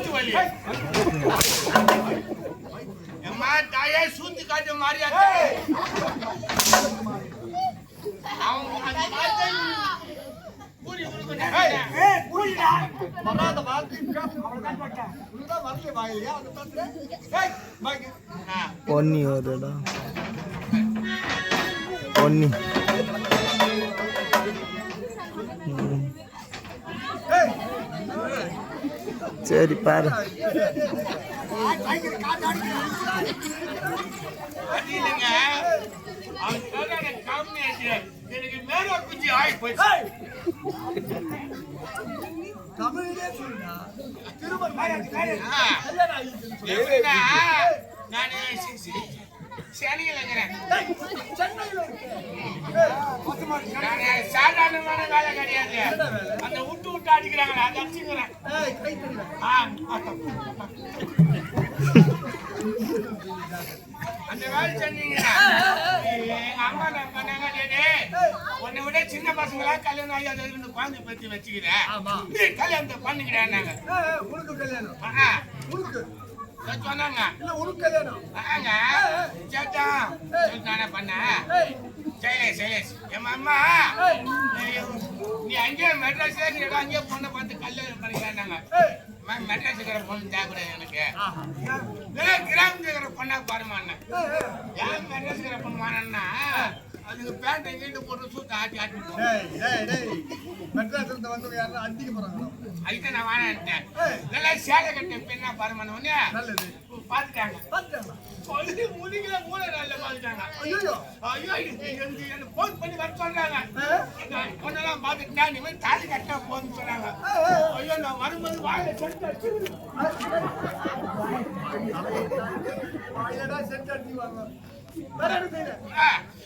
மூச்சு வலி. எம்மா தாயே சூத்தி காட்டு மாதிரியா அவங்க கூலி பொன்னி வருடா பொன்னி சரி பாரு எனக்கு மேல குச்சி ஆகி போச்சு. நான் சென்னையில் சாதாரணமான வேலை கிடையாது. அந்த விட்டு அடிக்கிறாங்களா அதை அடிச்சுக்கிறேன். அந்த வேலை செஞ்சீங்கன்னா எங்க அம்மா நான் பண்ணாங்க, உன்னை விட சின்ன பசங்களா கல்யாணம் ஆகி அதை குழந்தை பத்தி வச்சுக்கிறேன், நீ கல்யாணத்தை பண்ணிக்கிறாங்க சொன்னாங்க. நானே பண்ண சைலேஷ் என் அம்மா நீ அங்கேயே மெட்ராஸ்ல அங்கேயே பொண்ணை பார்த்து கல்யாணம் பண்ணிக்கிறாங்க. மெட்ராஸ் இருக்கிற பொண்ணு தேவைக்கூடாது எனக்கு, கிராமத்துல இருக்கிற பொண்ணா பாருமான்னு. ஏன் மெட்ராஸ் இருக்கிற பொண்ணு வானா அதுக்கு பேண்டை கீட்டு போட்டு சூத்த ஆட்டி அதுக்கு நான் வாங்கிட்டேன். நல்லா சேலை கட்ட பெண்ணா பாருமான உடனே பாத்துட்டாங்க. முடிக்கல மூளை நல்ல பாத்துட்டாங்க. ஐயோ போன் பண்ணி வர சொல்றாங்க. பொண்ணெல்லாம் பாத்துட்டா நீ மாதிரி தாலி கட்ட போன்னு சொன்னாங்க. ஐயோ நான் வரும்போது வாழை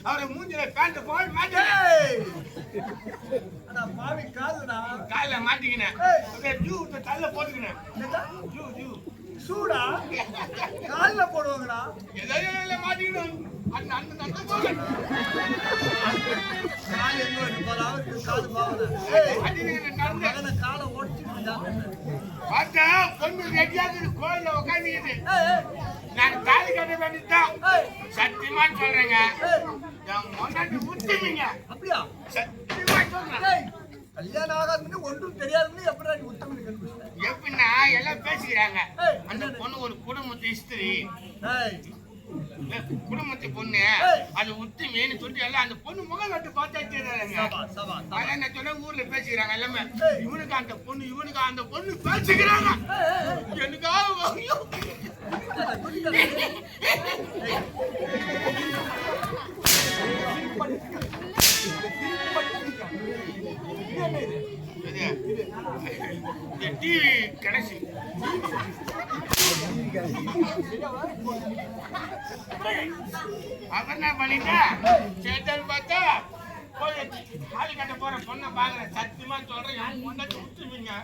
அவரை மூஞ்சில பேண்ட் போய் கால மாட்டிக்கினேன். தள்ள போட்டுக்கினேன். சூடா கால்ல போடுவாங்கடா. எதையோ மாட்டிக்கணும். காலை ஓடிச்சு பார்த்தா பொண்ணு ரெடியாக கோயில உட்காந்துக்குது. நான் தாலி கட்ட வேண்டியதுதான். சத்தியமான்னு சொல்றேங்க, விட்டுவீங்க. அப்படியா? சத்தியமா சொல்றேன். கல்யாணம் ஆகாதுன்னு ஒன்றும் தெரியாதுன்னு எப்படி எப்படின்னா எல்லாம் பேசிக்கிறாங்க. அந்த பொண்ணு ஒரு குடும்பத்து ஹிஸ்டரி, குடும்பத்து பொண்ணு, அது உத்து மீன் தொட்டி எல்லாம் அந்த பொண்ணு முகம் நட்டு பார்த்தா தெரியாதுங்க. என்ன சொன்ன ஊர்ல பேசிக்கிறாங்க எல்லாமே. இவனுக்கு அந்த பொண்ணு பேசிக்கிறாங்க. எனக்காக டிவி கடைசி அவர் என்ன பண்ணிட்டா சேத்தல் பார்த்தா தாலி கட்ட போற பொண்ணை பாக்குறேன். சத்தியமா சொல்றேன், என் பொண்ணை விட்டுருவீங்க.